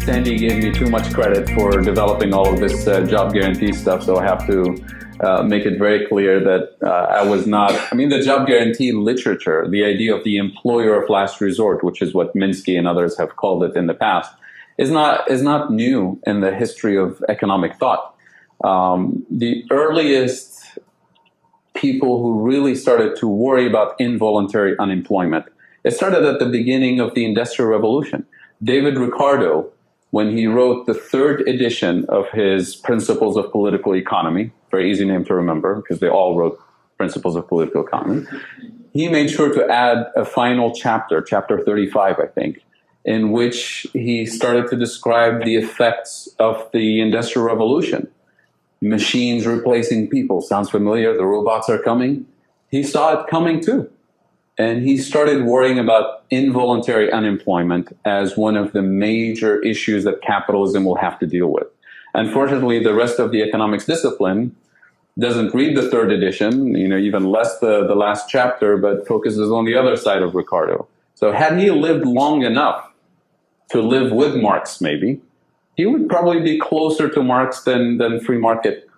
Sandy gave me too much credit for developing all of this job guarantee stuff, so I have to make it very clear that I was not. I mean, the job guarantee literature, the idea of the employer of last resort, which is what Minsky and others have called it in the past, is not new in the history of economic thought. The earliest people who really started to worry about involuntary unemployment, it started at the beginning of the Industrial Revolution. David Ricardo, when he wrote the third edition of his Principles of Political Economy, very easy name to remember because they all wrote Principles of Political Economy, he made sure to add a final chapter, chapter 35, I think, in which he started to describe the effects of the Industrial Revolution. Machines replacing people. Sounds familiar? The robots are coming. He saw it coming too. And he started worrying about involuntary unemployment as one of the major issues that capitalism will have to deal with. Unfortunately, the rest of the economics discipline doesn't read the third edition, even less the last chapter, but focuses on the other side of Ricardo. So had he lived long enough to live with Marx, maybe, he would probably be closer to Marx than free market,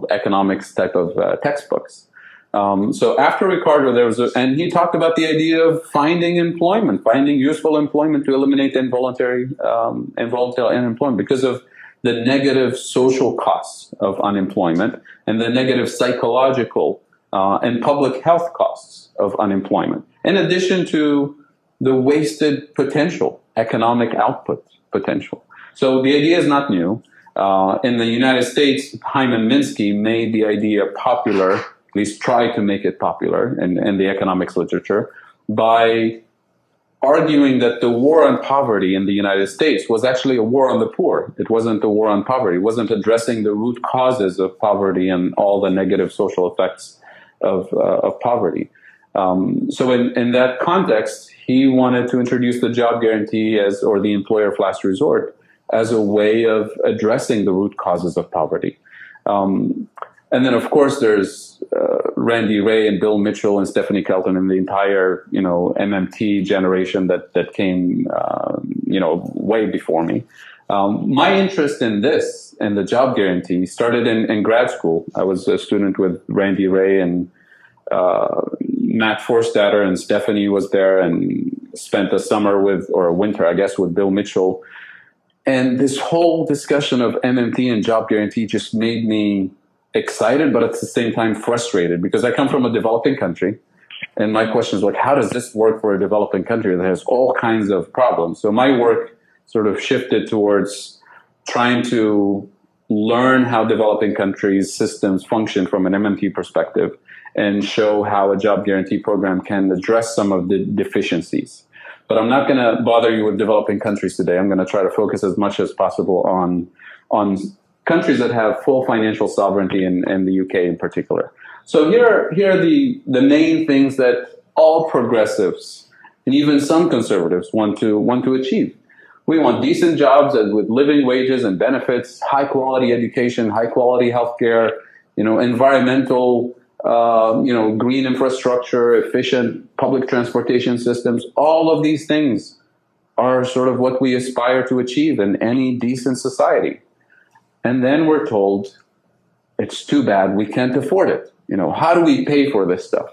economics type of textbooks. So after Ricardo, and he talked about the idea of finding employment, finding useful employment to eliminate involuntary unemployment because of the negative social costs of unemployment and the negative psychological and public health costs of unemployment, in addition to the wasted potential, economic output potential. So the idea is not new. In the United States, Hyman Minsky made the idea popular, at least tried to make it popular in the economics literature, by arguing that the war on poverty in the United States was actually a war on the poor. It wasn't a war on poverty. It wasn't addressing the root causes of poverty and all the negative social effects of poverty. So in that context, he wanted to introduce the job guarantee or the employer of last resort as a way of addressing the root causes of poverty. And then, of course, there's Randy Ray and Bill Mitchell and Stephanie Kelton and the entire, MMT generation that came, way before me. My interest in this and the job guarantee started in grad school. I was a student with Randy Ray and Matt Forstater, and Stephanie was there, and spent a summer or a winter, I guess, with Bill Mitchell. And this whole discussion of MMT and job guarantee just made me excited, but at the same time frustrated, because I come from a developing country, and my question is how does this work for a developing country that has all kinds of problems? So my work sort of shifted towards trying to learn how developing countries' systems function from an MMT perspective, and show how a job guarantee program can address some of the deficiencies. But I'm not going to bother you with developing countries today. I'm going to try to focus as much as possible on countries that have full financial sovereignty, and the UK in particular. So here are the main things that all progressives and even some conservatives want to achieve. We want decent jobs with living wages and benefits, high quality education, high quality healthcare, environmental, green infrastructure, efficient public transportation systems. All of these things are sort of what we aspire to achieve in any decent society. And then we're told, it's too bad, we can't afford it. How do we pay for this stuff?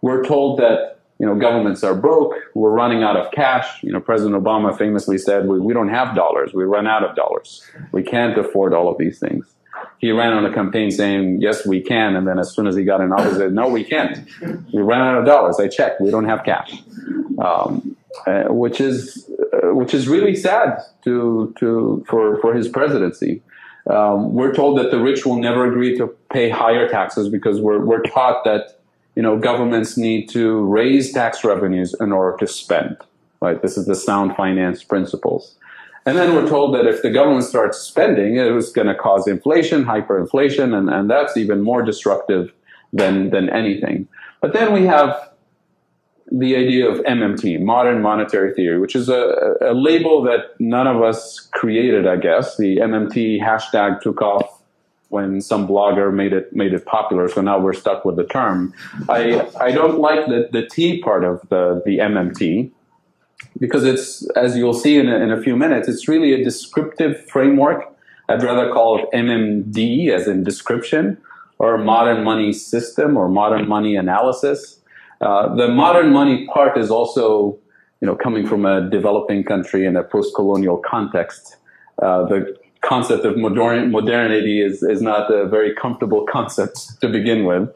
We're told that, governments are broke, we're running out of cash. President Obama famously said, we don't have dollars, we run out of dollars. We can't afford all of these things. He ran on a campaign saying, yes, we can. And then as soon as he got in office, he said, no, we can't. We ran out of dollars. I checked. We don't have cash. Which is really sad for his presidency. We're told that the rich will never agree to pay higher taxes because we're taught that, governments need to raise tax revenues in order to spend, right? This is the sound finance principles. And then we're told that if the government starts spending, it was going to cause inflation, hyperinflation, and that's even more destructive than anything. But then we have the idea of MMT, modern monetary theory, which is a label that none of us created, I guess. The MMT hashtag took off when some blogger made it popular, so now we're stuck with the term. I don't like the T part of the MMT. because it's, as you'll see in a few minutes, it's really a descriptive framework. I'd rather call it MMD, as in description, or modern money system, or modern money analysis. The modern money part is also, coming from a developing country in a post-colonial context. The concept of modernity is not a very comfortable concept to begin with.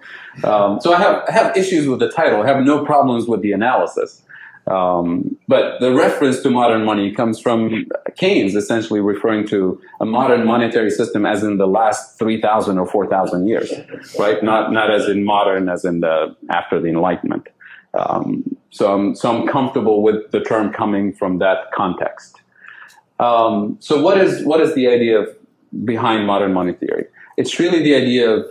So I have issues with the title. I have no problems with the analysis. But the reference to modern money comes from Keynes, essentially referring to a modern monetary system as in the last 3,000 or 4,000 years, right? Not as in modern, as in after the Enlightenment. So I'm comfortable with the term coming from that context. So what is the idea behind modern money theory? It's really the idea of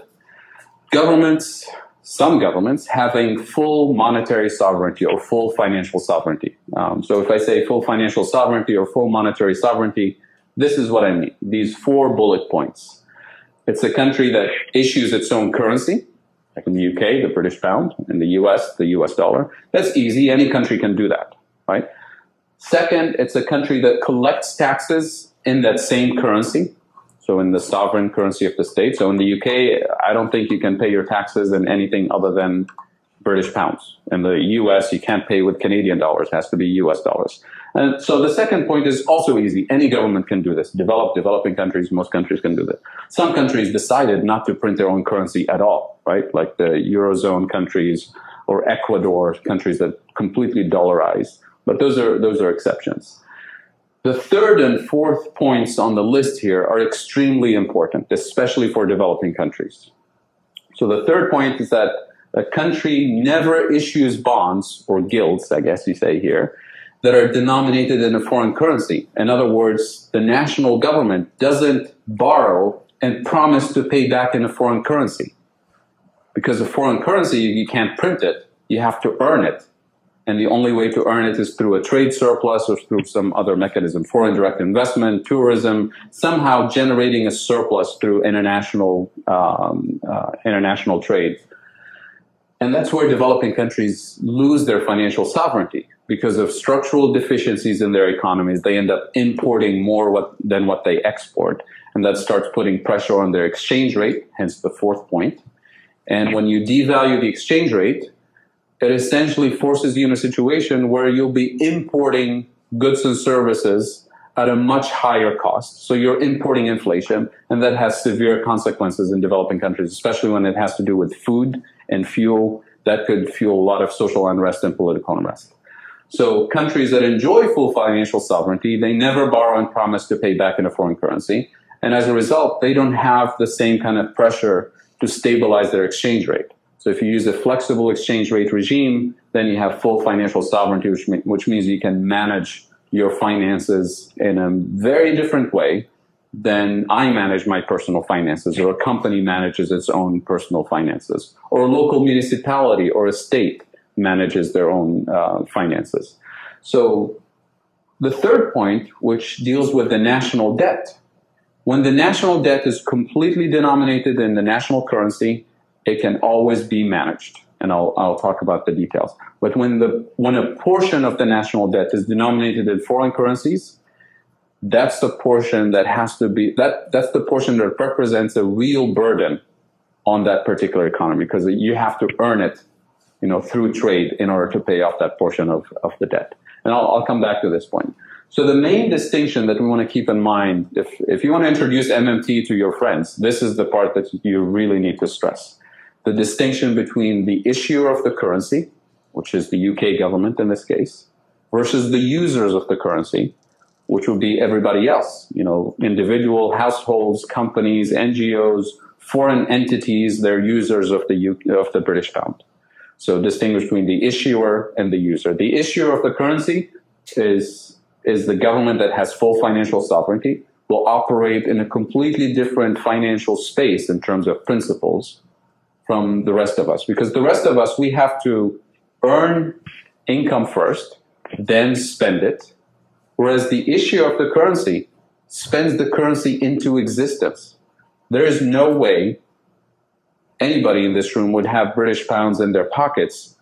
some governments having full monetary sovereignty or full financial sovereignty. So if I say full financial sovereignty or full monetary sovereignty, this is what I mean. These 4 bullet points. It's a country that issues its own currency, like in the UK, the British pound, in the US, the US dollar. That's easy. Any country can do that, right? Second, it's a country that collects taxes in that same currency. So in the sovereign currency of the state. So in the UK, I don't think you can pay your taxes in anything other than British pounds. In the US, you can't pay with Canadian dollars. It has to be US dollars. And so the second point is also easy. Any government can do this. Developing countries, most countries can do this. Some countries decided not to print their own currency at all, right? Like the Eurozone countries or Ecuador, countries that completely dollarize. But those are exceptions. The third and fourth points on the list here are extremely important, especially for developing countries. So the third point is that a country never issues bonds, or gilts, I guess you say here, that are denominated in a foreign currency. In other words, the national government doesn't borrow and promise to pay back in a foreign currency. Because a foreign currency, you can't print it, you have to earn it. And the only way to earn it is through a trade surplus or through some other mechanism, foreign direct investment, tourism, somehow generating a surplus through international trade. And that's where developing countries lose their financial sovereignty because of structural deficiencies in their economies. They end up importing more than what they export. And that starts putting pressure on their exchange rate, hence the fourth point. And when you devalue the exchange rate, it essentially forces you in a situation where you'll be importing goods and services at a much higher cost. So you're importing inflation, and that has severe consequences in developing countries, especially when it has to do with food and fuel. That could fuel a lot of social unrest and political unrest. So countries that enjoy full financial sovereignty, they never borrow and promise to pay back in a foreign currency. And as a result, they don't have the same kind of pressure to stabilize their exchange rate. So if you use a flexible exchange rate regime, then you have full financial sovereignty, which means you can manage your finances in a very different way than I manage my personal finances, or a company manages its own personal finances, or a local municipality or a state manages their own finances. So the third point, which deals with the national debt. When the national debt is completely denominated in the national currency, it can always be managed, and I'll talk about the details. But when a portion of the national debt is denominated in foreign currencies, that's the portion that has to be that's the portion that represents a real burden on that particular economy, because you have to earn it, through trade in order to pay off that portion of the debt. And I'll come back to this point. So the main distinction that we want to keep in mind, if you want to introduce MMT to your friends, this is the part that you really need to stress. The distinction between the issuer of the currency, which is the UK government in this case, versus the users of the currency, which would be everybody else, individual households, companies, NGOs, foreign entities, they're users of the British pound. So distinguish between the issuer and the user. The issuer of the currency is the government that has full financial sovereignty, will operate in a completely different financial space in terms of principles from the rest of us. Because the rest of us, we have to earn income first, then spend it. Whereas the issuer of the currency spends the currency into existence. There is no way anybody in this room would have British pounds in their pockets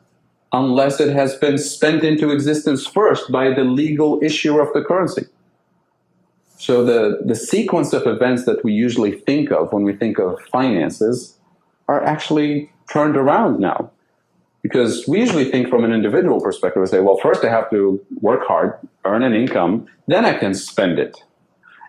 unless it has been spent into existence first by the legal issuer of the currency. So the sequence of events that we usually think of when we think of finances are actually turned around now. Because we usually think from an individual perspective, we say, well, first I have to work hard, earn an income, then I can spend it.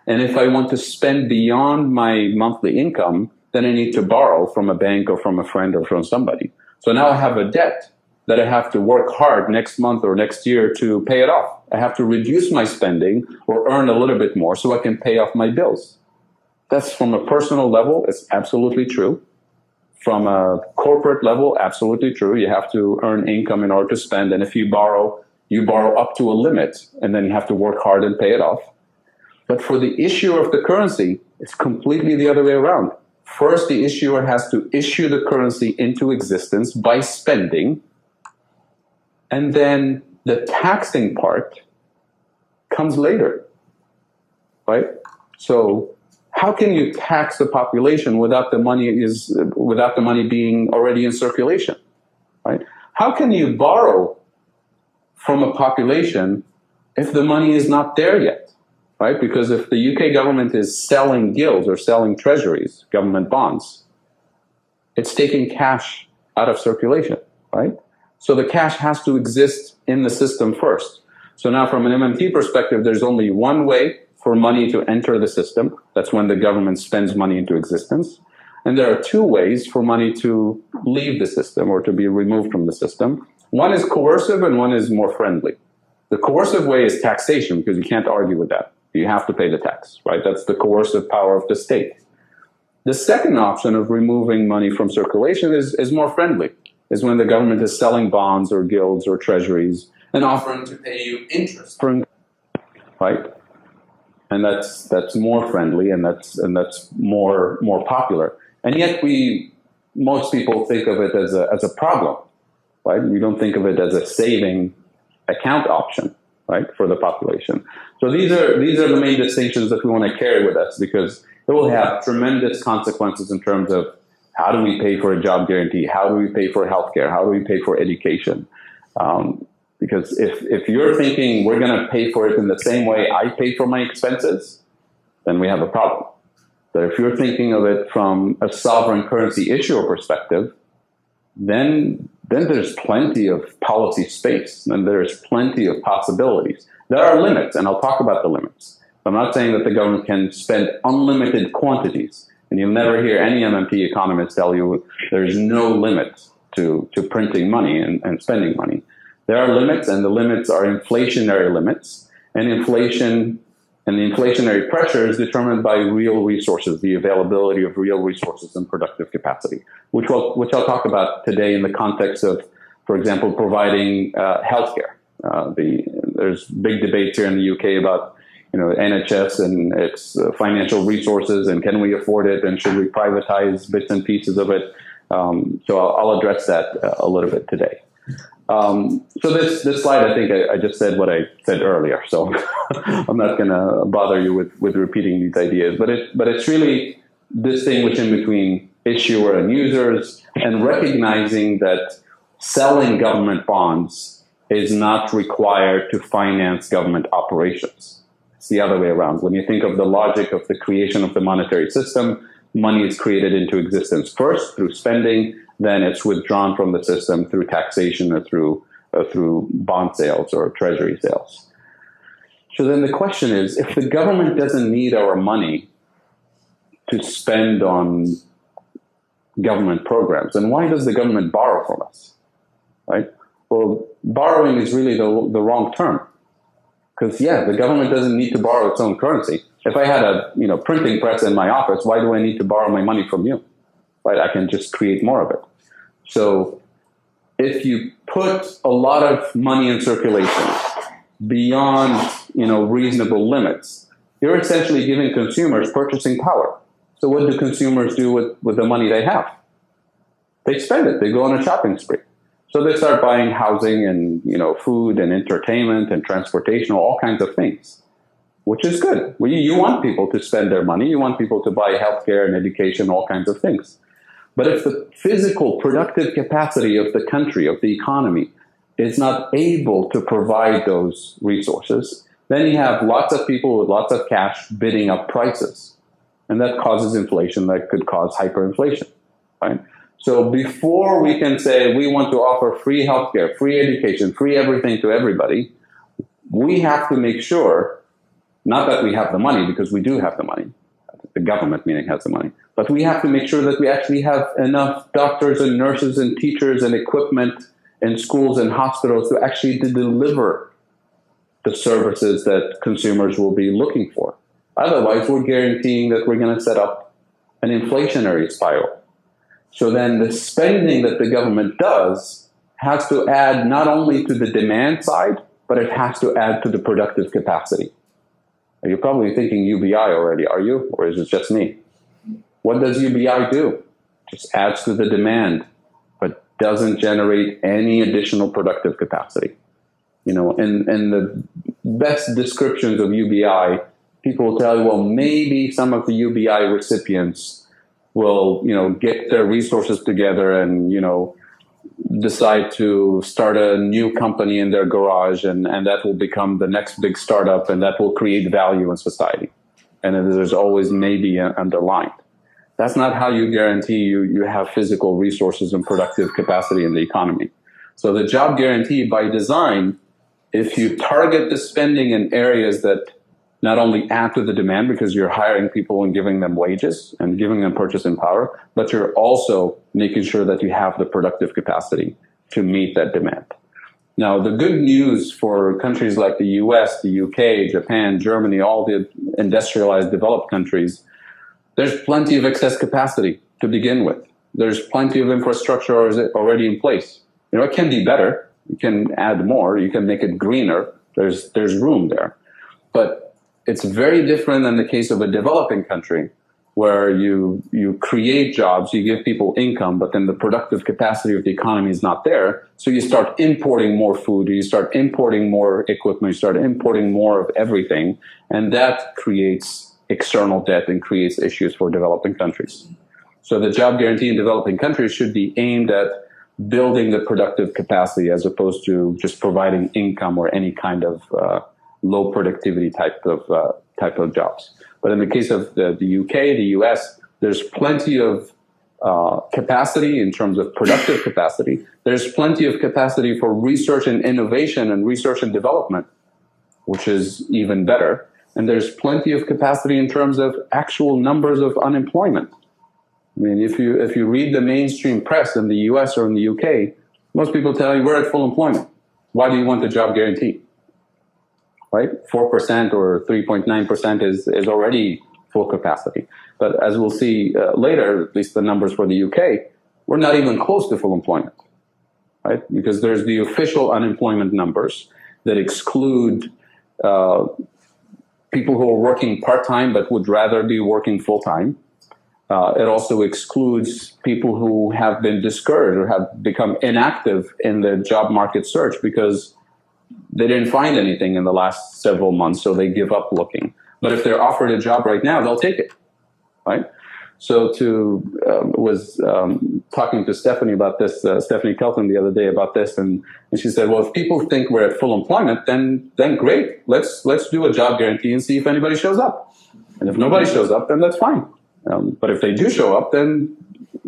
And if I want to spend beyond my monthly income, then I need to borrow from a bank or from a friend or from somebody. So now I have a debt that I have to work hard next month or next year to pay it off. I have to reduce my spending or earn a little bit more so I can pay off my bills. That's from a personal level, it's absolutely true. From a corporate level, absolutely true. You have to earn income in order to spend. And if you borrow up to a limit, and then you have to work hard and pay it off. But for the issuer of the currency, it's completely the other way around. First, the issuer has to issue the currency into existence by spending. And then the taxing part comes later, right? So how can you tax the population without the money being already in circulation, right? How can you borrow from a population if the money is not there yet, right? Because if the UK government is selling gilts or selling treasuries, government bonds, it's taking cash out of circulation, right? So the cash has to exist in the system first. So now from an MMT perspective, there's only one way for money to enter the system. That's when the government spends money into existence. And there are two ways for money to leave the system or to be removed from the system. One is coercive and one is more friendly. The coercive way is taxation, because you can't argue with that. You have to pay the tax, right? That's the coercive power of the state. The second option of removing money from circulation is more friendly, is when the government is selling bonds or gilts or treasuries and offering to pay you interest, right? And that's more friendly and that's more popular. And yet most people think of it as a problem, right? We don't think of it as a saving account option, right, for the population. So these are the main distinctions that we want to carry with us, because it will have tremendous consequences in terms of how do we pay for a job guarantee, how do we pay for healthcare, how do we pay for education. Because if you're thinking we're going to pay for it in the same way I pay for my expenses, then we have a problem. But if you're thinking of it from a sovereign currency issuer perspective, then there's plenty of policy space, and there's plenty of possibilities. There are limits, and I'll talk about the limits. I'm not saying that the government can spend unlimited quantities, and you'll never hear any MMT economist tell you there's no limit to printing money and spending money. There are limits, and the limits are inflationary limits, and inflation and the inflationary pressure is determined by real resources, the availability of real resources and productive capacity, which I'll talk about today in the context of, for example, providing healthcare. There's big debates here in the UK about NHS and its financial resources, and can we afford it, and should we privatize bits and pieces of it? So I'll address that a little bit today. So this slide, I think I just said what I said earlier, so I'm not going to bother you with repeating these ideas. But it's really distinguishing between issuer and users, and recognizing that selling government bonds is not required to finance government operations. It's the other way around. When you think of the logic of the creation of the monetary system, money is created into existence first through spending, then it's withdrawn from the system through taxation or through bond sales or treasury sales. So then the question is, if the government doesn't need our money to spend on government programs, then why does the government borrow from us, right? Well, borrowing is really the wrong term. Because, yeah, the government doesn't need to borrow its own currency. If I had a printing press in my office, why do I need to borrow my money from you? Right? I can just create more of it. So if you put a lot of money in circulation beyond reasonable limits, you're essentially giving consumers purchasing power. So what do consumers do with the money they have? They spend it. They go on a shopping spree. So they start buying housing and food and entertainment and transportation, all kinds of things, which is good. You want people to spend their money. You want people to buy healthcare and education, all kinds of things. But if the physical productive capacity of the country, of the economy, is not able to provide those resources, then you have lots of people with lots of cash bidding up prices. And that causes inflation that could cause hyperinflation, right? So before we can say we want to offer free healthcare, free education, free everything to everybody, we have to make sure, not that we have the money, because we do have the money, the government meaning has the money, but we have to make sure that we actually have enough doctors and nurses and teachers and equipment in schools and hospitals to actually deliver the services that consumers will be looking for. Otherwise, we're guaranteeing that we're going to set up an inflationary spiral. So then the spending that the government does has to add not only to the demand side, but it has to add to the productive capacity. You're probably thinking UBI already, are you? Or is it just me? What does UBI do? Just adds to the demand, but doesn't generate any additional productive capacity. You know, in the best descriptions of UBI, people will tell you, well, maybe some of the UBI recipients will, you know, get their resources together and, you know, decide to start a new company in their garage, and that will become the next big startup, and that will create value in society. And then there's always maybe underlined. That's not how you guarantee you have physical resources and productive capacity in the economy. So the job guarantee by design, if you target the spending in areas that not only add to the demand because you're hiring people and giving them wages and giving them purchasing power, but you're also making sure that you have the productive capacity to meet that demand. Now, the good news for countries like the US, the UK, Japan, Germany, all the industrialized developed countries, there's plenty of excess capacity to begin with. There's plenty of infrastructure already in place. You know, it can be better. You can add more. You can make it greener. There's room there. But it's very different than the case of a developing country where you create jobs, you give people income, but then the productive capacity of the economy is not there. So you start importing more food, or you start importing more equipment, you start importing more of everything, and that creates external debt and creates issues for developing countries. So the job guarantee in developing countries should be aimed at building the productive capacity as opposed to just providing income or any kind of low productivity type of jobs. But in the case of the UK, the US, there's plenty of capacity in terms of productive capacity. There's plenty of capacity for research and innovation and research and development, which is even better. And there's plenty of capacity in terms of actual numbers of unemployment. I mean, if you read the mainstream press in the US or in the UK, most people tell you we're at full employment. Why do you want the job guarantee? Right? 4% or 3.9% is already full capacity. But as we'll see later, at least the numbers for the UK, we're not even close to full employment, right? Because there's the official unemployment numbers that exclude people who are working part-time but would rather be working full-time. It also excludes people who have been discouraged or have become inactive in the job market search because they didn't find anything in the last several months, so they give up looking. But if they're offered a job right now, they'll take it, right? So was talking to Stephanie about this, Stephanie Kelton the other day about this, and she said, well, if people think we're at full employment, then great. Let's do a job guarantee and see if anybody shows up. And if nobody shows up, then that's fine. But if they do show up, then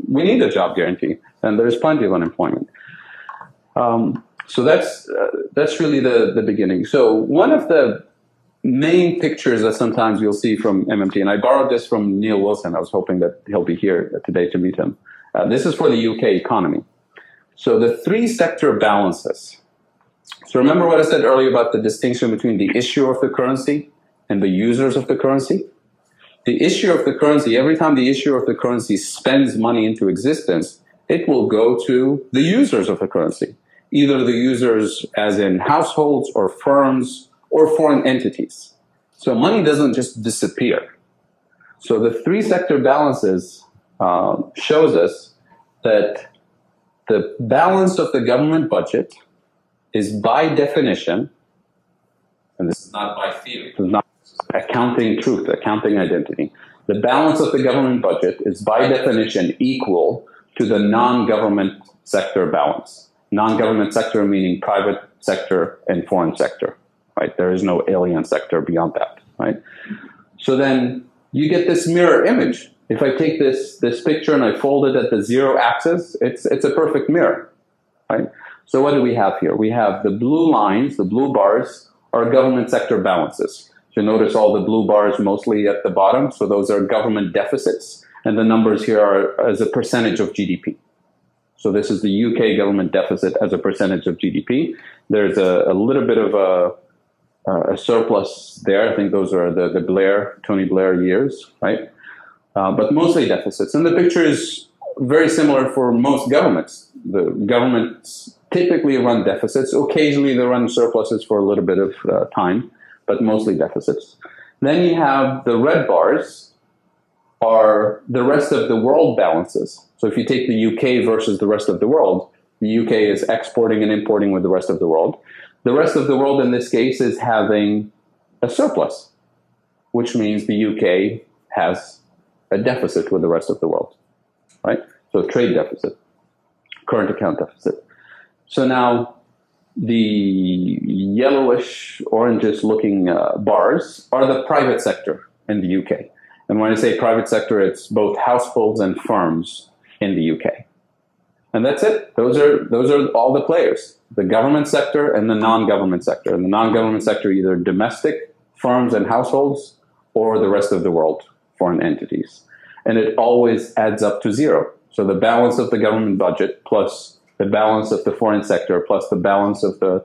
we need a job guarantee, and there's plenty of unemployment. So that's really the beginning. So one of the main pictures that sometimes you'll see from MMT, and I borrowed this from Neil Wilson. I was hoping that he'll be here today to meet him. This is for the UK economy. So the three sector balances. So remember what I said earlier about the distinction between the issuer of the currency and the users of the currency? The issuer of the currency, every time the issuer of the currency spends money into existence, it will go to the users of the currency. Either the users as in households or firms or foreign entities. So money doesn't just disappear. So the three sector balances shows us that the balance of the government budget is by definition, and this is not by theory, this is not accounting truth, accounting identity. The balance of the government budget is by definition equal to the non-government sector balance. Non-government sector meaning private sector and foreign sector, right? There is no alien sector beyond that, right? So then you get this mirror image. If I take this picture and I fold it at the zero axis, it's a perfect mirror, right? So what do we have here? We have the blue lines, the blue bars are government sector balances. So you notice all the blue bars mostly at the bottom. So those are government deficits. And the numbers here are as a percentage of GDP. So this is the UK government deficit as a percentage of GDP. There's a little bit of a surplus there. I think those are the Tony Blair years, right? But mostly deficits. And the picture is very similar for most governments. The governments typically run deficits. Occasionally they run surpluses for a little bit of time, but mostly deficits. Then you have the red bars are the rest of the world balances. So if you take the UK versus the rest of the world, the UK is exporting and importing with the rest of the world. The rest of the world in this case is having a surplus, which means the UK has a deficit with the rest of the world, right? So trade deficit, current account deficit. So now the yellowish, orangish looking bars are the private sector in the UK. And when I say private sector, it's both households and firms in the UK. And that's it. Those are all the players, the government sector and the non-government sector. And the non-government sector, either domestic firms and households or the rest of the world, foreign entities. And it always adds up to zero. So the balance of the government budget plus the balance of the foreign sector plus the balance of the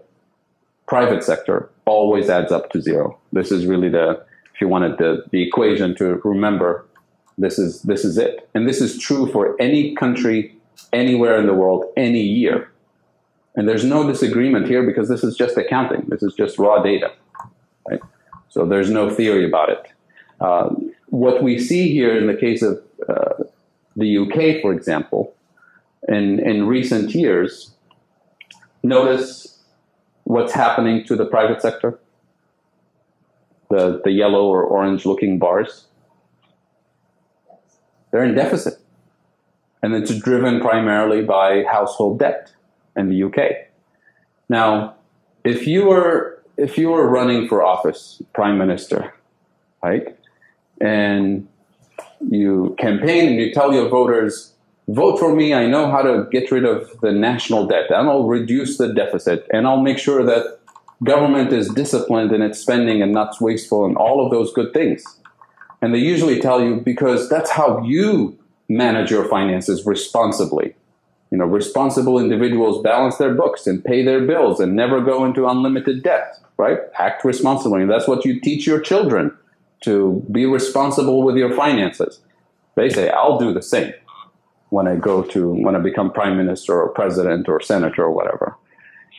private sector always adds up to zero. This is really if you wanted the equation to remember, this is it. And this is true for any country, anywhere in the world, any year. And there's no disagreement here because this is just accounting. This is just raw data, right? So there's no theory about it. What we see here in the case of the UK, for example, in recent years, notice what's happening to the private sector, the yellow or orange looking bars. They're in deficit. And it's driven primarily by household debt in the UK. Now, if you were running for office, prime minister, right? And you campaign and you tell your voters, vote for me, I know how to get rid of the national debt, and I'll reduce the deficit, and I'll make sure that government is disciplined in its spending and not wasteful and all of those good things. And they usually tell you because that's how you manage your finances responsibly. You know, responsible individuals balance their books and pay their bills and never go into unlimited debt, right? Act responsibly. And that's what you teach your children, to be responsible with your finances. They say, I'll do the same when I become prime minister or president or senator or whatever.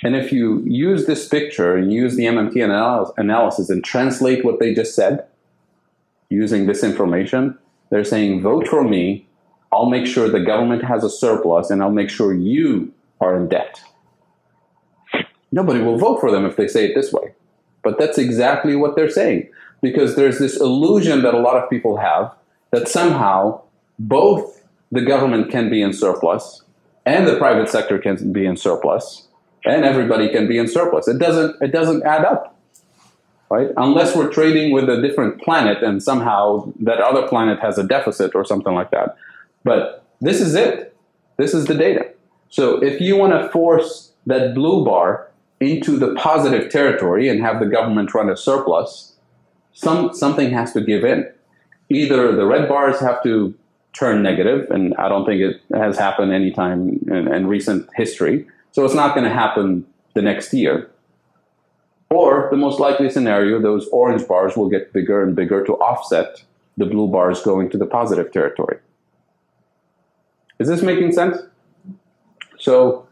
And if you use this picture and use the MMT analysis and translate what they just said, using this information, they're saying, vote for me, I'll make sure the government has a surplus, and I'll make sure you are in debt. Nobody will vote for them if they say it this way. But that's exactly what they're saying, because there's this illusion that a lot of people have that somehow both the government can be in surplus and the private sector can be in surplus and everybody can be in surplus. It doesn't add up, right? Unless we're trading with a different planet and somehow that other planet has a deficit or something like that. But this is it. This is the data. So if you want to force that blue bar into the positive territory and have the government run a surplus, something has to give in. Either the red bars have to turn negative, and I don't think it has happened anytime in recent history, so it's not going to happen the next year. Or the most likely scenario, those orange bars will get bigger and bigger to offset the blue bars going to the positive territory. Is this making sense? So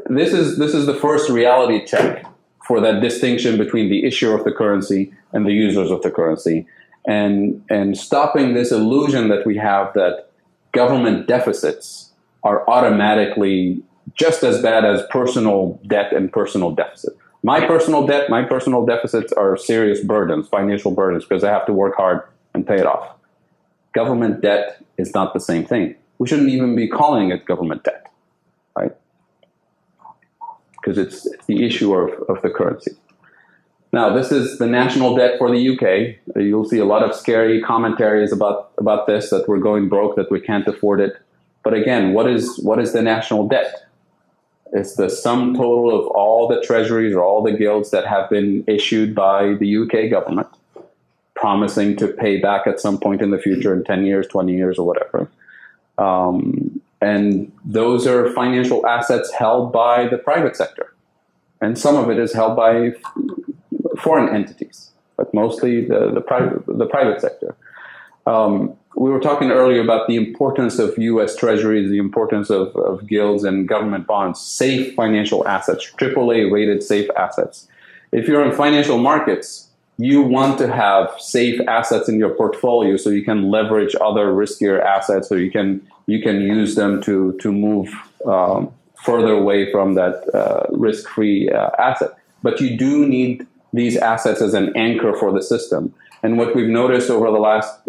this is the first reality check for that distinction between the issuer of the currency and the users of the currency, and stopping this illusion that we have that government deficits are automatically just as bad as personal debt and personal deficit. My personal debt, my personal deficits are serious burdens, financial burdens, because I have to work hard and pay it off. Government debt is not the same thing. We shouldn't even be calling it government debt, right? because it's the issue of the currency. Now, this is the national debt for the UK. You'll see a lot of scary commentaries about this, that we're going broke, that we can't afford it. But again, what is the national debt? It's the sum total of all the treasuries or all the gilts that have been issued by the UK government, promising to pay back at some point in the future in 10 years, 20 years, or whatever. And those are financial assets held by the private sector. And some of it is held by foreign entities, but mostly the private sector. We were talking earlier about the importance of U.S. treasuries, the importance of gilts and government bonds, safe financial assets, AAA rated safe assets. If you're in financial markets, you want to have safe assets in your portfolio so you can leverage other riskier assets, so you can use them to move further away from that risk-free asset. But you do need these assets as an anchor for the system. And what we've noticed over the last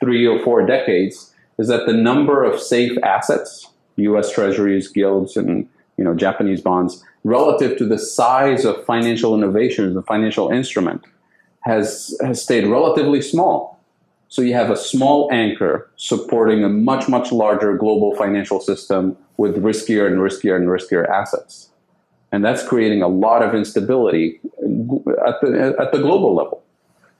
3 or 4 decades is that the number of safe assets, U.S. treasuries, gilts, and Japanese bonds, relative to the size of financial innovations, the financial instrument, has stayed relatively small. So you have a small anchor supporting a much, much larger global financial system with riskier and riskier and riskier assets. And that's creating a lot of instability at the global level.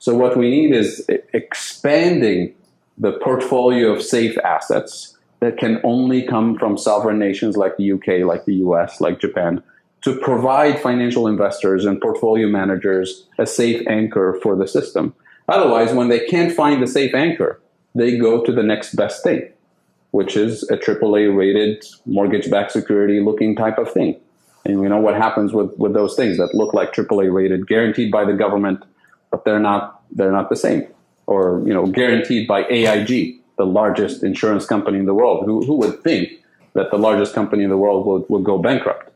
So what we need is expanding the portfolio of safe assets that can only come from sovereign nations like the UK, like the US, like Japan, to provide financial investors and portfolio managers a safe anchor for the system. Otherwise, when they can't find a safe anchor, they go to the next best thing, which is a AAA-rated mortgage-backed security-looking type of thing. And we know what happens with those things that look like AAA-rated, guaranteed by the government, but they're not the same. Or guaranteed by AIG, the largest insurance company in the world. Who would think that the largest company in the world would go bankrupt?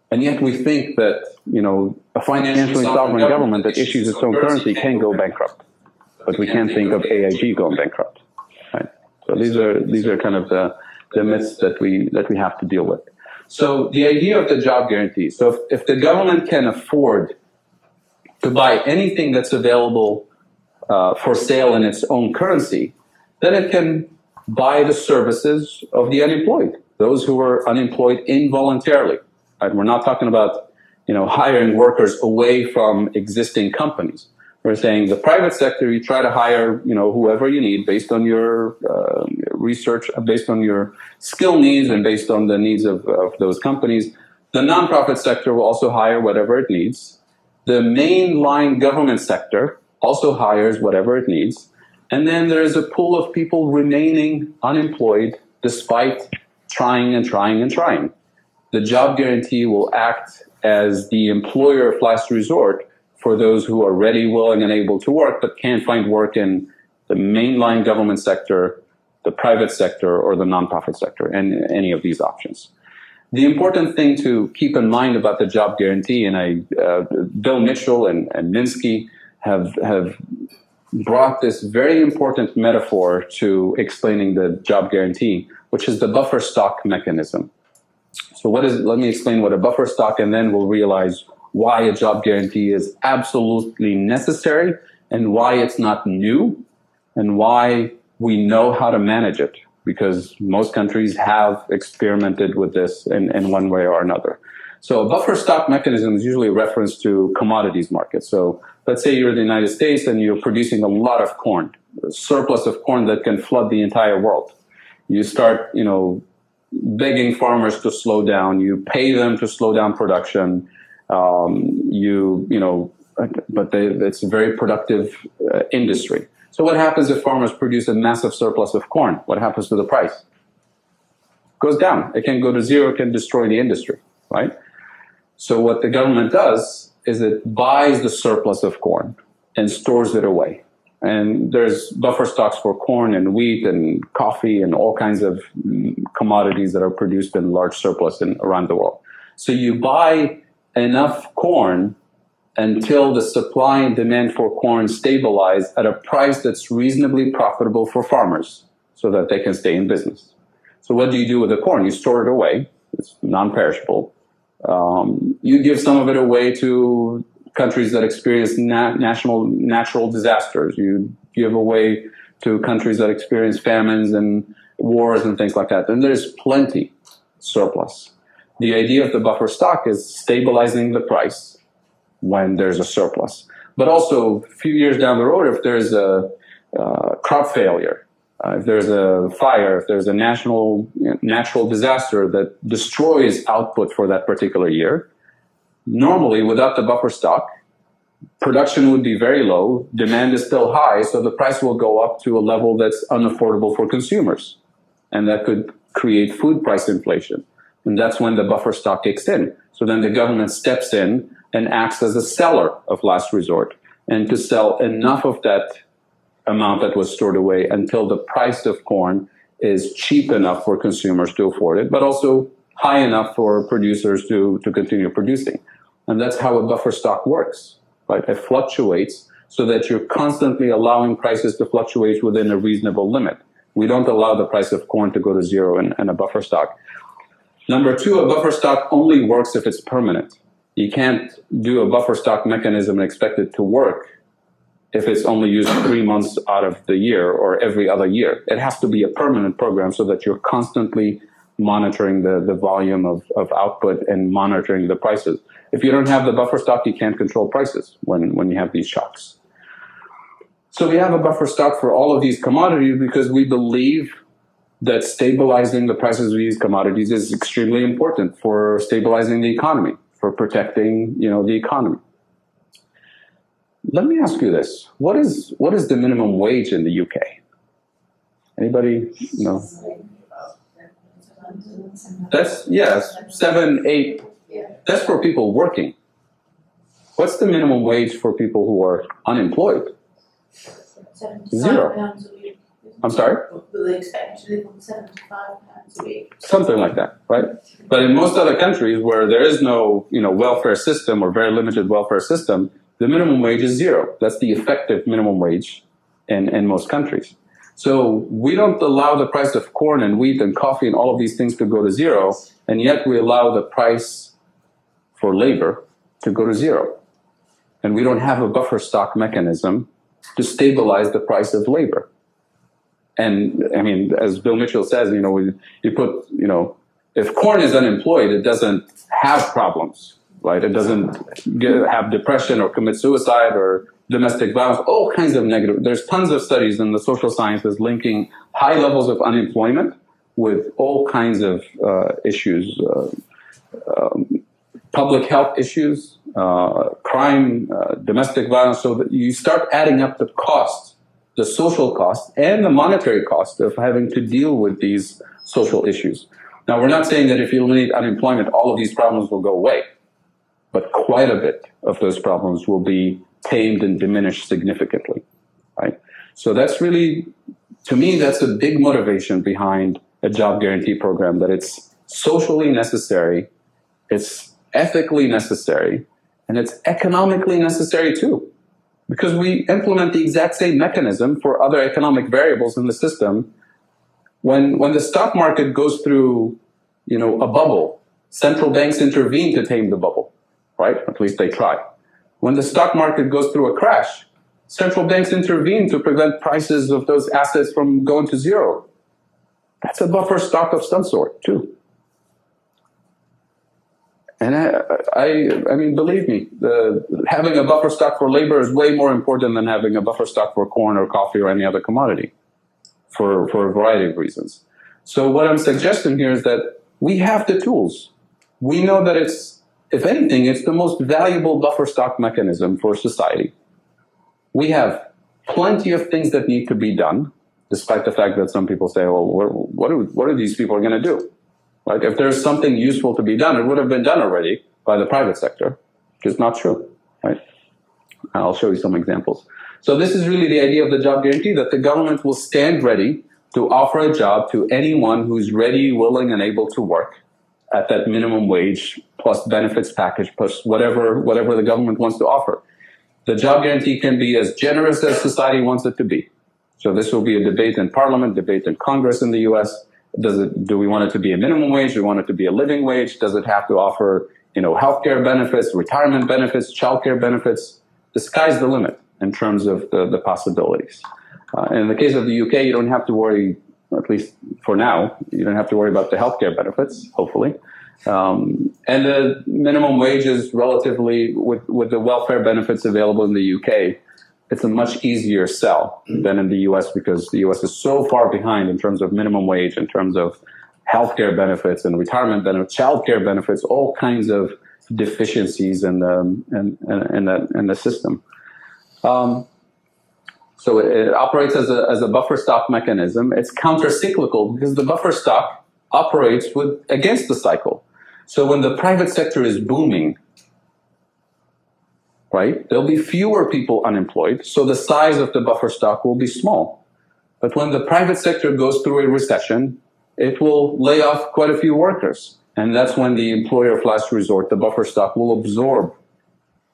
And yet we think that a financially sovereign government that issues its own currency can go bankrupt, but we can't think of AIG going bankrupt. Right? So these are kind of the myths that we have to deal with. So the idea of the job guarantee. So if the government can afford to buy anything that's available for sale in its own currency, then it can buy the services of the unemployed, those who are unemployed involuntarily. Right? We're not talking about hiring workers away from existing companies. We're saying the private sector, you try to hire whoever you need based on your research, based on your skill needs, and based on the needs of those companies. The nonprofit sector will also hire whatever it needs. The mainline government sector also hires whatever it needs. And then there is a pool of people remaining unemployed despite trying and trying and trying. The job guarantee will act as the employer of last resort for those who are ready, willing, and able to work, but can't find work in the mainline government sector, the private sector, or the nonprofit sector, and any of these options. The important thing to keep in mind about the job guarantee, and Bill Mitchell and Minsky have brought this very important metaphor to explaining the job guarantee, which is the buffer stock mechanism. So let me explain what a buffer stock, and then we'll realize why a job guarantee is absolutely necessary, and why it's not new, and why we know how to manage it, because most countries have experimented with this in one way or another. So a buffer stock mechanism is usually a reference to commodities markets. So let's say you're in the United States and you're producing a lot of corn, a surplus of corn that can flood the entire world. You start, begging farmers to slow down. You pay them to slow down production. But it's a very productive industry. So what happens if farmers produce a massive surplus of corn? What happens to the price? It goes down. It can go to zero. It can destroy the industry, right? So what the government does is it buys the surplus of corn and stores it away. And there's buffer stocks for corn and wheat and coffee and all kinds of commodities that are produced in large surplus around the world. So you buy enough corn until the supply and demand for corn stabilize at a price that's reasonably profitable for farmers so that they can stay in business. So what do you do with the corn? You store it away. It's non-perishable. You give some of it away to countries that experience natural disasters. You give away to countries that experience famines and wars and things like that. And there's plenty surplus. The idea of the buffer stock is stabilizing the price when there's a surplus. But also, a few years down the road, if there's a crop failure, if there's a fire, if there's a natural disaster that destroys output for that particular year, normally without the buffer stock, production would be very low, demand is still high, so the price will go up to a level that's unaffordable for consumers. And that could create food price inflation. And that's when the buffer stock kicks in. So then the government steps in and acts as a seller of last resort, and to sell enough of that amount that was stored away until the price of corn is cheap enough for consumers to afford it, but also high enough for producers to continue producing. And that's how a buffer stock works, right? It fluctuates so that you're constantly allowing prices to fluctuate within a reasonable limit. We don't allow the price of corn to go to zero in a buffer stock. Number two, a buffer stock only works if it's permanent. You can't do a buffer stock mechanism and expect it to work if it's only used 3 months out of the year or every other year. It has to be a permanent program so that you're constantly monitoring the volume of output and monitoring the prices. If you don't have the buffer stock, you can't control prices when you have these shocks. So we have a buffer stock for all of these commodities because we believe that stabilizing the prices of these commodities is extremely important for stabilizing the economy, for protecting, the economy. Let me ask you this. What is the minimum wage in the UK? Anybody know? That's, yes, 7, 8. That's for people working. What's the minimum wage for people who are unemployed? Zero. I'm sorry? Will they expect to live on £75 a week? Something like that, right? But in most other countries where there is no, welfare system or very limited welfare system, the minimum wage is zero. That's the effective minimum wage in most countries. So we don't allow the price of corn and wheat and coffee and all of these things to go to zero, and yet we allow the price for labor to go to zero. And we don't have a buffer stock mechanism to stabilize the price of labor. And I mean, as Bill Mitchell says, if corn is unemployed, it doesn't have problems, right? It doesn't have depression or commit suicide or domestic violence, all kinds of negative. There's tons of studies in the social sciences linking high levels of unemployment with all kinds of issues, public health issues, crime, domestic violence. So that you start adding up the costs, the social cost and the monetary cost of having to deal with these social issues. Now, we're not saying that if you eliminate unemployment, all of these problems will go away, but quite a bit of those problems will be tamed and diminished significantly, right? So that's really, to me, that's a big motivation behind a job guarantee program, that it's socially necessary, it's ethically necessary, and it's economically necessary too. Because we implement the exact same mechanism for other economic variables in the system. When the stock market goes through, a bubble, central banks intervene to tame the bubble, right? At least they try. When the stock market goes through a crash, central banks intervene to prevent prices of those assets from going to zero. That's a buffer stock of some sort, too. And I mean, believe me, having a buffer stock for labor is way more important than having a buffer stock for corn or coffee or any other commodity for a variety of reasons. So what I'm suggesting here is that we have the tools. We know that if anything, it's the most valuable buffer stock mechanism for society. We have plenty of things that need to be done, despite the fact that some people say, well, what are these people going to do? Like, if there's something useful to be done, it would have been done already by the private sector, which is not true, right? I'll show you some examples. So this is really the idea of the job guarantee, that the government will stand ready to offer a job to anyone who's ready, willing, and able to work at that minimum wage plus benefits package plus whatever the government wants to offer. The job guarantee can be as generous as society wants it to be. So this will be a debate in Parliament, debate in Congress in the U.S. Do we want it to be a minimum wage? Do we want it to be a living wage? Does it have to offer healthcare benefits, retirement benefits, childcare benefits. The sky's the limit in terms of the possibilities. In the case of the UK, you don't have to worry, at least for now, you don't have to worry about the healthcare benefits, hopefully. And the minimum wage is relatively, with the welfare benefits available in the UK, it's a much easier sell than in the US, because the US is so far behind in terms of minimum wage, in terms of healthcare benefits and retirement benefits, childcare benefits, all kinds of deficiencies in the system. So it operates as a buffer stock mechanism. It's counter-cyclical because the buffer stock operates against the cycle. So when the private sector is booming, right, there'll be fewer people unemployed, so the size of the buffer stock will be small. But when the private sector goes through a recession, it will lay off quite a few workers. And that's when the employer of last resort, the buffer stock, will absorb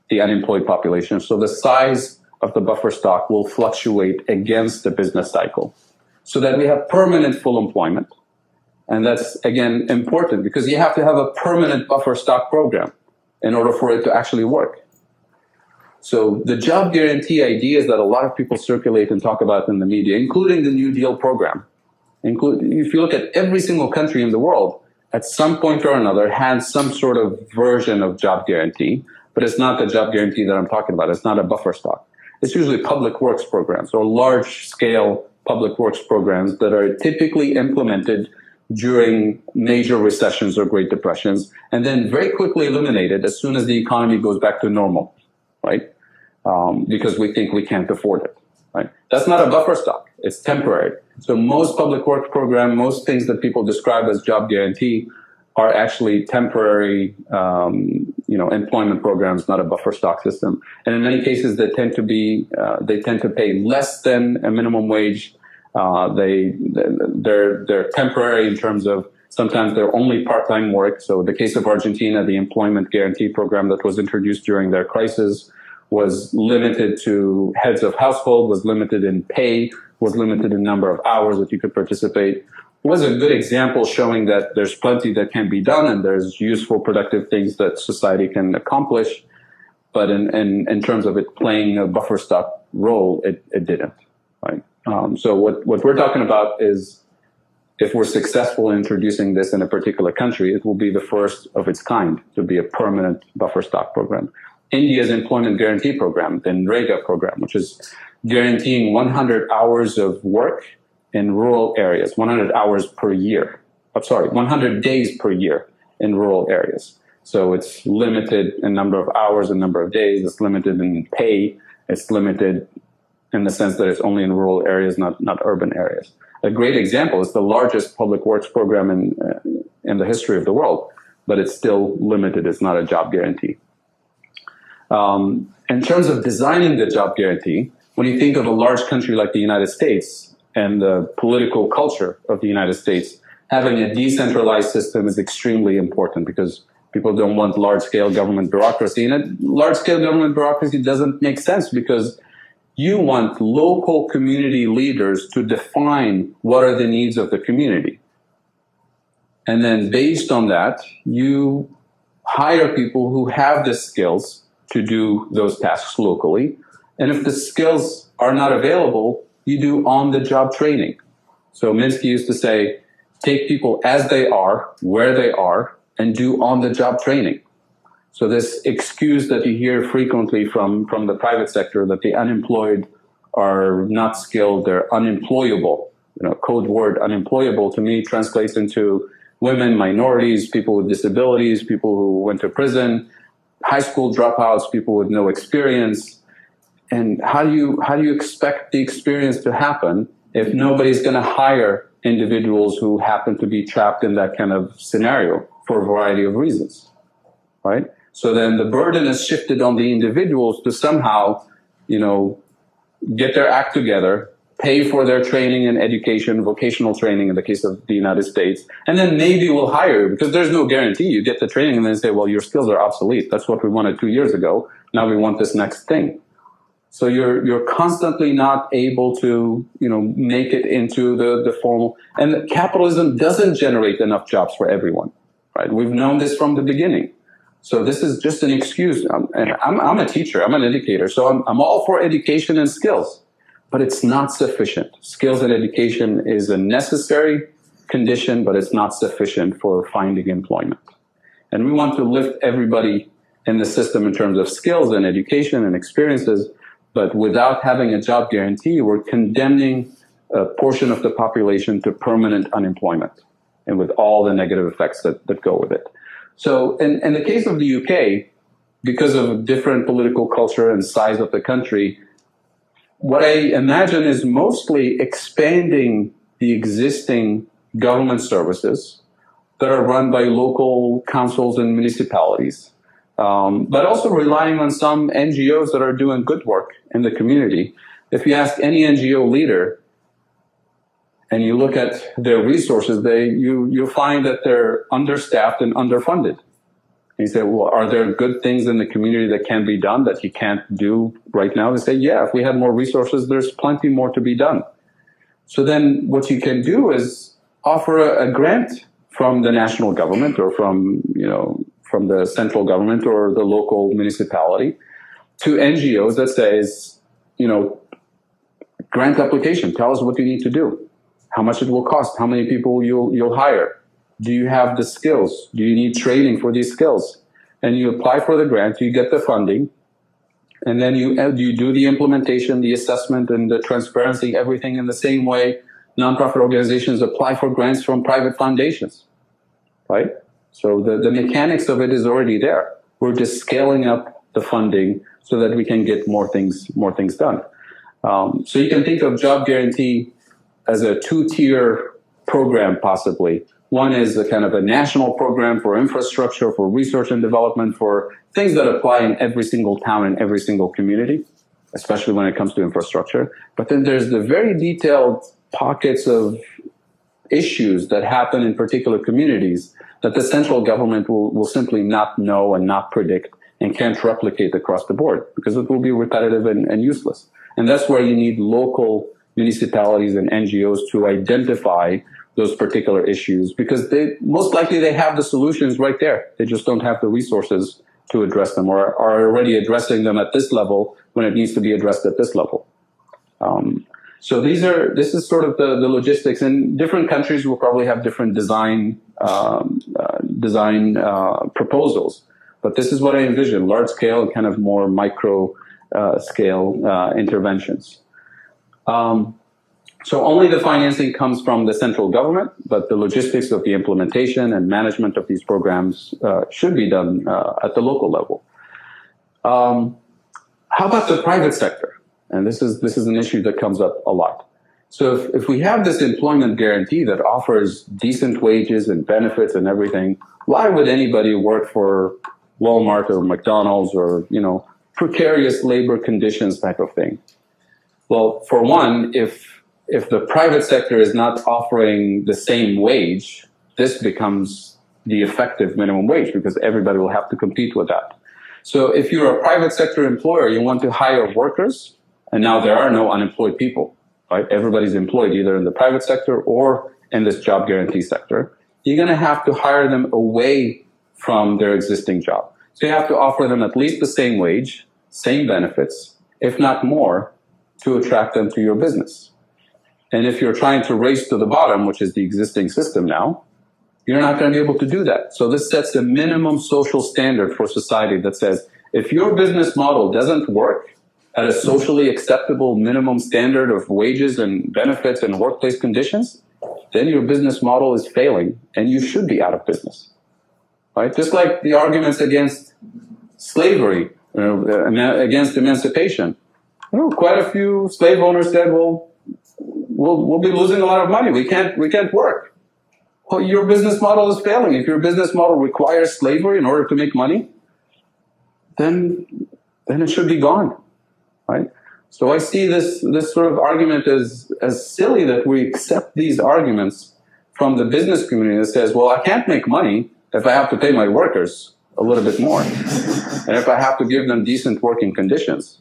the unemployed population. So the size of the buffer stock will fluctuate against the business cycle, so that we have permanent full employment. And that's, again, important because you have to have a permanent buffer stock program in order for it to actually work. So the job guarantee ideas that a lot of people circulate and talk about in the media, including the New Deal program, if you look at every single country in the world, at some point or another had some sort of version of job guarantee, but it's not the job guarantee that I'm talking about. It's not a buffer stock. It's usually public works programs or large-scale public works programs that are typically implemented during major recessions or Great Depressions, and then very quickly eliminated as soon as the economy goes back to normal, right? Because we think we can't afford it, right? That's not a buffer stock. It's temporary. So most public works program, most things that people describe as job guarantee are actually temporary, employment programs, not a buffer stock system. And in many cases, they tend to pay less than a minimum wage. They're temporary in terms of sometimes they're only part-time work. So the case of Argentina, the employment guarantee program that was introduced during their crisis was limited to heads of household, was limited in pay, was limited in number of hours that you could participate. It was a good example showing that there's plenty that can be done and there's useful, productive things that society can accomplish. But in terms of it playing a buffer stock role, it didn't, right? So what we're talking about is if we're successful in introducing this in a particular country, it will be the first of its kind to be a permanent buffer stock program. India's employment guarantee program, the NREGA program, which is guaranteeing 100 hours of work in rural areas, 100 hours per year. 100 days per year in rural areas. So it's limited in number of hours and number of days. It's limited in pay. It's limited in the sense that it's only in rural areas, not urban areas. A great example is the largest public works program in the history of the world, but it's still limited. It's not a job guarantee. In terms of designing the job guarantee, when you think of a large country like the United States and the political culture of the United States, having a decentralized system is extremely important because people don't want large-scale government bureaucracy. And large-scale government bureaucracy doesn't make sense because you want local community leaders to define what are the needs of the community. And then based on that, you hire people who have the skills to do those tasks locally. And if the skills are not available, you do on-the-job training. So Minsky used to say, take people as they are, where they are, and do on-the-job training. So this excuse that you hear frequently from the private sector that the unemployed are not skilled, they're unemployable. Code word unemployable to me translates into women, minorities, people with disabilities, people who went to prison, high school dropouts, people with no experience. And how do you expect the experience to happen if nobody's going to hire individuals who happen to be trapped in that kind of scenario for a variety of reasons, right? So then the burden is shifted on the individuals to somehow, get their act together, pay for their training and education, vocational training in the case of the United States, and then maybe we'll hire you because there's no guarantee. You get the training and then say, well, your skills are obsolete. That's what we wanted 2 years ago. Now we want this next thing. So you're constantly not able to, make it into the formal, and capitalism doesn't generate enough jobs for everyone, right? We've known this from the beginning. So this is just an excuse. And I'm a teacher, I'm an educator, so I'm all for education and skills, but it's not sufficient. Skills and education is a necessary condition, but it's not sufficient for finding employment. And we want to lift everybody in the system in terms of skills and education and experiences, but without having a job guarantee, we're condemning a portion of the population to permanent unemployment, and with all the negative effects that go with it. So in the case of the UK, because of different political culture and size of the country, what I imagine is mostly expanding the existing government services that are run by local councils and municipalities, but also relying on some NGOs that are doing good work in the community. If you ask any NGO leader and you look at their resources, you'll find that they're understaffed and underfunded. And you say, well, are there good things in the community that can be done that you can't do right now? They say, yeah, if we had more resources, there's plenty more to be done. So then what you can do is offer a grant from the national government or from the central government or the local municipality to NGOs that says, grant application, tell us what you need to do, how much it will cost, how many people you'll hire. Do you have the skills? Do you need training for these skills? And you apply for the grant, you get the funding, and then you do the implementation, the assessment, and the transparency, everything in the same way nonprofit organizations apply for grants from private foundations, right? So the mechanics of it is already there. We're just scaling up the funding so that we can get more things done. So you can think of job guarantee as a two-tier program, possibly. One is a kind of a national program for infrastructure, for research and development, for things that apply in every single town and every single community, especially when it comes to infrastructure. But then there's the very detailed pockets of issues that happen in particular communities that the central government will simply not know and not predict and can't replicate across the board because it will be repetitive and useless. And that's where you need local municipalities and NGOs to identify those particular issues because most likely they have the solutions right there. They just don't have the resources to address them or are already addressing them at this level when it needs to be addressed at this level. So this is sort of the logistics, and different countries will probably have different design proposals. But this is what I envision: large scale and kind of more micro scale interventions. So only the financing comes from the central government, but the logistics of the implementation and management of these programs should be done at the local level. How about the private sector? And this is an issue that comes up a lot. So if we have this employment guarantee that offers decent wages and benefits and everything, why would anybody work for Walmart or McDonald's or, precarious labor conditions type of thing? Well, for one, if the private sector is not offering the same wage, this becomes the effective minimum wage because everybody will have to compete with that. So if you're a private sector employer, you want to hire workers, and now there are no unemployed people, right? Everybody's employed either in the private sector or in this job guarantee sector. You're going to have to hire them away from their existing job. So you have to offer them at least the same wage, same benefits, if not more, to attract them to your business. And if you're trying to race to the bottom, which is the existing system now, you're not going to be able to do that. So this sets a minimum social standard for society that says, if your business model doesn't work at a socially acceptable minimum standard of wages and benefits and workplace conditions, then your business model is failing and you should be out of business, right? Just like the arguments against slavery, against emancipation. Quite a few slave owners said, well, we'll be losing a lot of money. We can't work. Well, your business model is failing. If your business model requires slavery in order to make money, then it should be gone, right? So I see this sort of argument as silly that we accept these arguments from the business community that says, well, I can't make money if I have to pay my workers a little bit more and if I have to give them decent working conditions.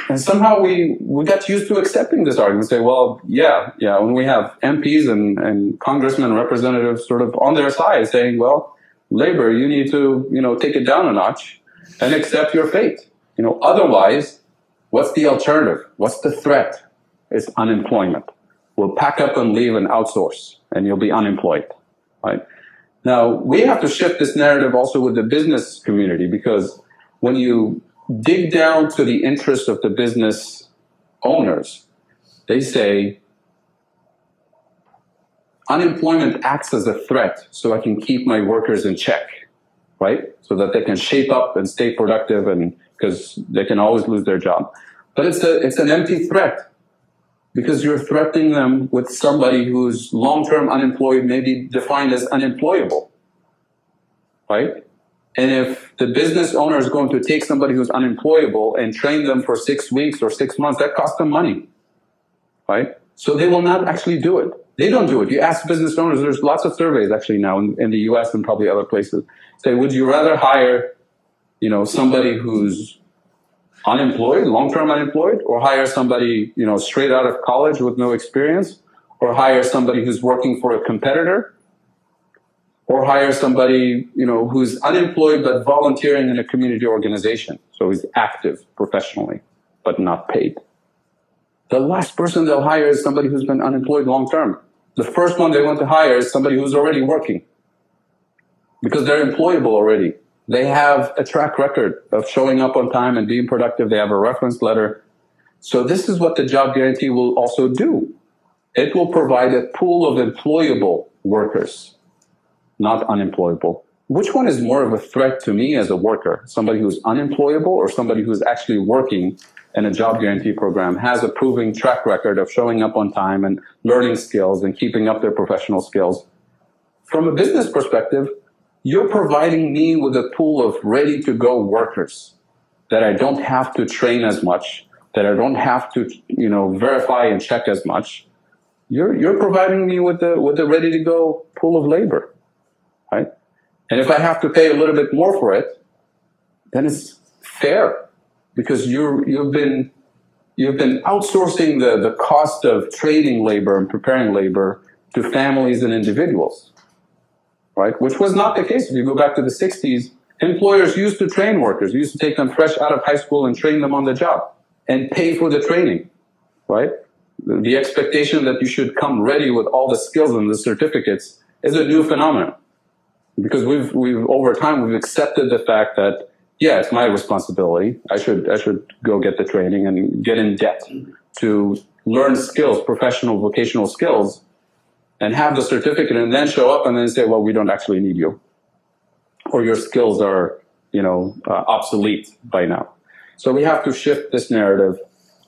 And somehow we got used to accepting this argument, say, well, yeah, when we have MPs and congressmen and representatives sort of on their side saying, well, labor, you need to, take it down a notch and accept your fate. Otherwise, what's the alternative? What's the threat? It's unemployment. We'll pack up and leave and outsource, and you'll be unemployed, right? Now, we have to shift this narrative also with the business community, because when you dig down to the interests of the business owners, they say, unemployment acts as a threat so I can keep my workers in check, right? So that they can shape up and stay productive, and because they can always lose their job. But it's an empty threat, because you're threatening them with somebody who's long-term unemployed, maybe defined as unemployable, right? And if the business owner is going to take somebody who's unemployable and train them for 6 weeks or 6 months, that costs them money, right? So they will not actually do it. They don't do it. You ask business owners, there's lots of surveys actually now in the US and probably other places. Say, would you rather hire, somebody who's unemployed, long-term unemployed, or hire somebody, straight out of college with no experience, or hire somebody who's working for a competitor, or hire somebody, who's unemployed but volunteering in a community organization. So he's active professionally, but not paid. The last person they'll hire is somebody who's been unemployed long-term. The first one they want to hire is somebody who's already working, because they're employable already. They have a track record of showing up on time and being productive. They have a reference letter. So this is what the job guarantee will also do. It will provide a pool of employable workers, not unemployable. Which one is more of a threat to me as a worker? Somebody who's unemployable or somebody who's actually working in a job guarantee program, has a proven track record of showing up on time and learning skills and keeping up their professional skills? From a business perspective, you're providing me with a pool of ready-to-go workers that I don't have to train as much, that I don't have to, verify and check as much. You're providing me with a ready-to-go pool of labor, right? And if I have to pay a little bit more for it, then it's fair, because you've been outsourcing the cost of training labor and preparing labor to families and individuals, right? Which was not the case. If you go back to the 60s, employers used to train workers, used to take them fresh out of high school and train them on the job and pay for the training, right? The expectation that you should come ready with all the skills and the certificates is a new phenomenon, because we've over time we've accepted the fact that, yeah, it's my responsibility. I should go get the training and get in debt to learn skills, professional, vocational skills, and have the certificate, and then show up and then say, well, we don't actually need you, or your skills are, obsolete by now. So we have to shift this narrative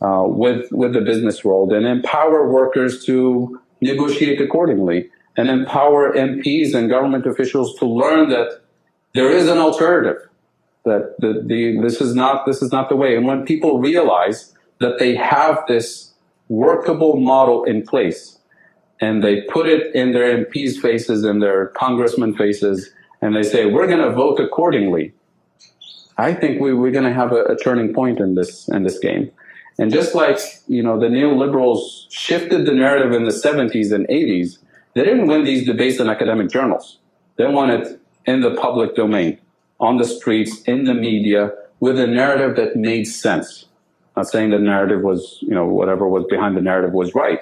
with the business world and empower workers to negotiate accordingly, and empower MPs and government officials to learn that there is an alternative. That this is not the way. And when people realize that they have this workable model in place, and they put it in their MPs' faces and their congressmen faces, and they say, we're going to vote accordingly, I think we're going to have a turning point in this game. And just like, the neoliberals shifted the narrative in the 70s and 80s, they didn't win these debates in academic journals. They won it in the public domain, on the streets, in the media, with a narrative that made sense. Not saying the narrative was, whatever was behind the narrative was right,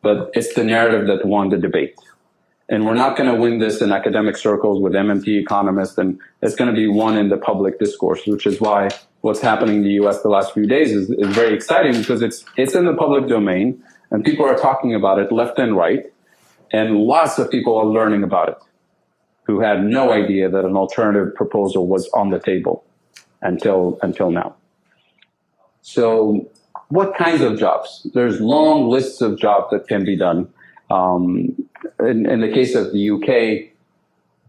but it's the narrative that won the debate. And we're not going to win this in academic circles with MMT economists, and it's going to be won in the public discourse, which is why what's happening in the US the last few days is very exciting, because it's in the public domain, and people are talking about it left and right, and lots of people are learning about it, who had no idea that an alternative proposal was on the table until now. So what kinds of jobs? There's long lists of jobs that can be done. In the case of the UK,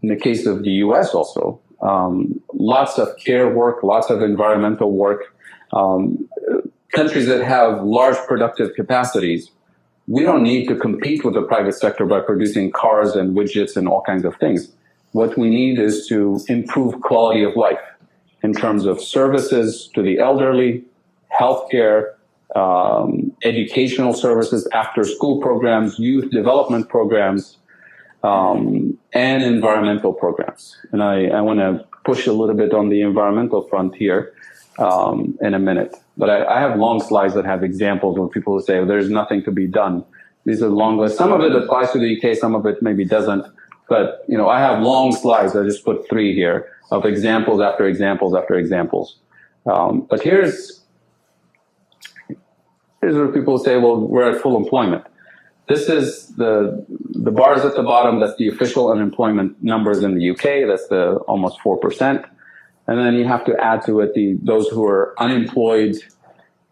in the case of the US also, lots of care work, lots of environmental work. Countries that have large productive capacities, we don't need to compete with the private sector by producing cars and widgets and all kinds of things. What we need is to improve quality of life in terms of services to the elderly, healthcare, educational services, after-school programs, youth development programs, and environmental programs. And I want to push a little bit on the environmental front here in a minute. But I have long slides that have examples where people will say, oh, there's nothing to be done. These are long lists. Some of it applies to the UK, some of it maybe doesn't. But, you know, I have long slides. I just put 3 here of examples after examples after examples. But here's where people say, well, we're at full employment. This is the bars at the bottom. That's the official unemployment numbers in the UK. That's the almost 4%. And then you have to add to it those who are unemployed,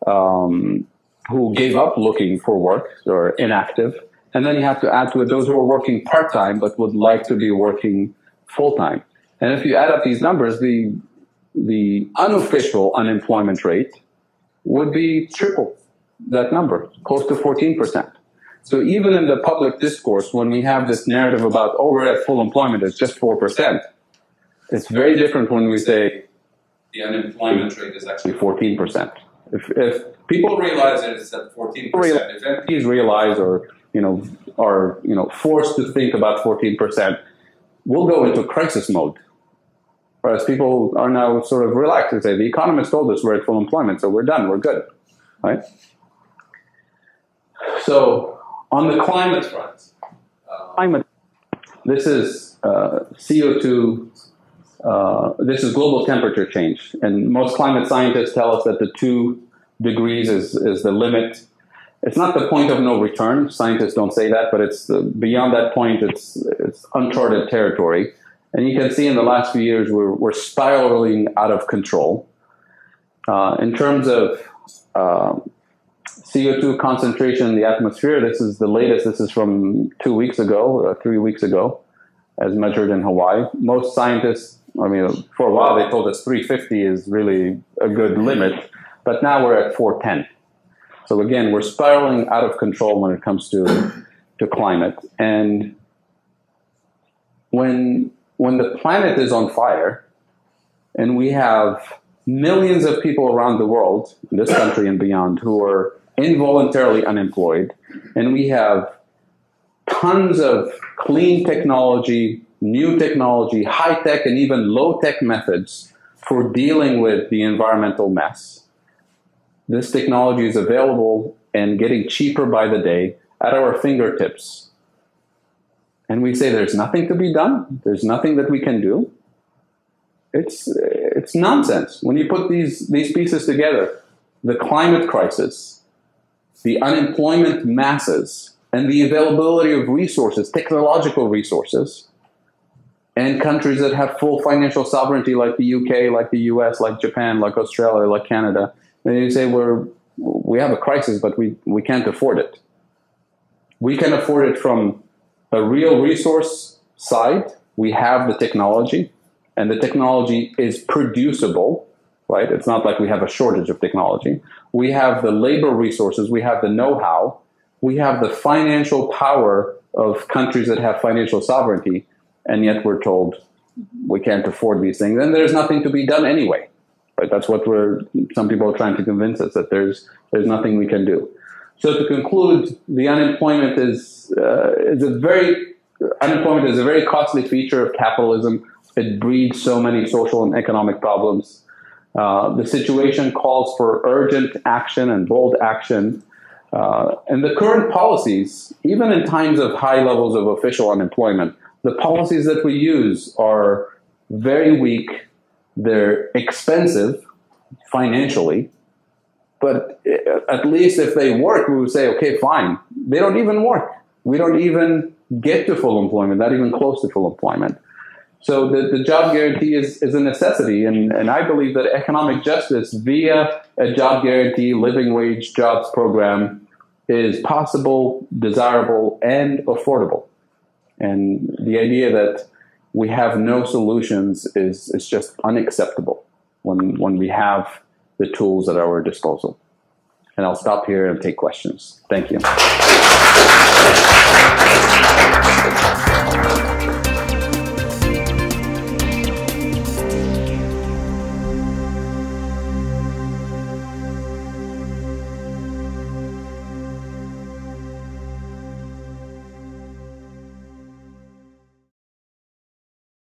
who gave up looking for work or inactive. And then you have to add to it those who are working part-time but would like to be working full-time. And if you add up these numbers, the unofficial unemployment rate would be triple that number, close to 14%. So even in the public discourse, when we have this narrative about, oh, we're at full employment, it's just 4%, it's very different when we say the unemployment rate is actually 14%. If people realize it's at 14%, if MPs realize or are forced to think about 14%, we'll go into crisis mode. Whereas people are now sort of relaxed and say, the economists told us we're at full employment, so we're done, we're good, right? So on the climate front, this is CO2, this is global temperature change. And most climate scientists tell us that the 2 degrees is the limit. It's not the point of no return. Scientists don't say that, but it's beyond that point, it's uncharted territory. And you can see in the last few years, we're spiraling out of control. In terms of CO2 concentration in the atmosphere, this is the latest. This is from 2 weeks ago, 3 weeks ago, as measured in Hawaii. Most scientists, for a while they told us 350 is really a good limit, but now we're at 410. So again, we're spiraling out of control when it comes to climate. And when the planet is on fire, and we have millions of people around the world, in this country and beyond, who are involuntarily unemployed, and we have tons of clean technology, new technology, high-tech and even low-tech methods for dealing with the environmental mess. This technology is available and getting cheaper by the day at our fingertips. And we say there's nothing to be done, there's nothing that we can do. It's nonsense. When you put these pieces together, the climate crisis, the unemployment masses, and the availability of resources, technological resources, and countries that have full financial sovereignty like the UK, like the US, like Japan, like Australia, like Canada, then you say we have a crisis, but we can't afford it. We can afford it from a real resource side. We have the technology, and the technology is producible, right? It's not like we have a shortage of technology. We have the labor resources, we have the know-how, we have the financial power of countries that have financial sovereignty, and yet we're told we can't afford these things, and there's nothing to be done anyway. Right? That's what some people are trying to convince us, that there's nothing we can do. So to conclude, the unemployment is a very costly feature of capitalism. It breeds so many social and economic problems. The situation calls for urgent action and bold action. And the current policies, even in times of high levels of official unemployment, the policies that we use are very weak. They're expensive financially, but at least if they work, we would say, okay, fine. They don't even work. We don't even get to full employment, not even close to full employment. So the job guarantee is a necessity, and I believe that economic justice via a job guarantee, living wage jobs program is possible, desirable, and affordable. And the idea that we have no solutions is just unacceptable when we have the tools at our disposal. And I'll stop here and take questions. Thank you.